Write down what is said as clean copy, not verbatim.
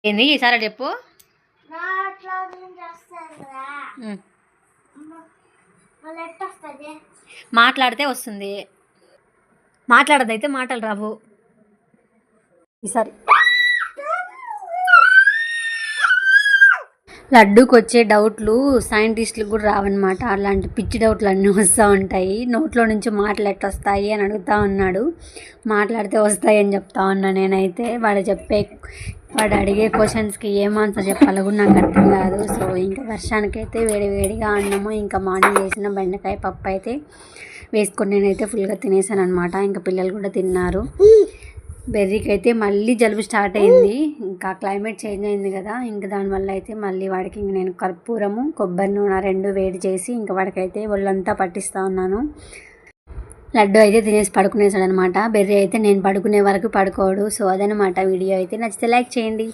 ఏంది ఈసారి చెప్పు. మాట్లాడితే వస్తుంది, మాట్లాడదైతే మాటలు రావు. ఈసారి లడ్డూకి వచ్చే డౌట్లు సైంటిస్టులకు కూడా రావన్నమాట. అలాంటి పిచ్చి డౌట్లు అన్నీ వస్తూ ఉంటాయి. నోట్లో నుంచి మాటలు ఎట్లా వస్తాయి అని అడుగుతూ ఉన్నాడు. మాట్లాడితే వస్తాయి అని చెప్తా ఉన్నా నేనైతే. వాడు అడిగే క్వశ్చన్స్కి ఏం ఆన్సర్ చెప్పాలో కూడా నాకు అర్థం కాదు. సో ఇంకా వర్షానికైతే వేడిగా అన్నము, ఇంకా మార్నింగ్ వేసిన బెండకాయ పప్పు అయితే వేసుకొని నేనైతే ఫుల్గా తినేసాను అనమాట. ఇంకా పిల్లలు కూడా తిన్నారు. బెర్రీకి అయితే మళ్ళీ జలుబు స్టార్ట్ అయింది. ఇంకా క్లైమేట్ చేంజ్ అయింది కదా, ఇంకా దానివల్ల అయితే మళ్ళీ వాడికి ఇంక నేను కర్పూరము కొబ్బరి నూనె 2 వేడి చేసి ఇంకా వాడికైతే ఒళ్ళంతా పట్టిస్తూ ఉన్నాను. లడ్డు అయితే తినేసి పడుకునేసాడు అనమాట. బెర్రీ అయితే నేను పడుకునే వరకు పడుకోడు. సో అదనమాట వీడియో అయితే. నచ్చితే లైక్ చేయండి.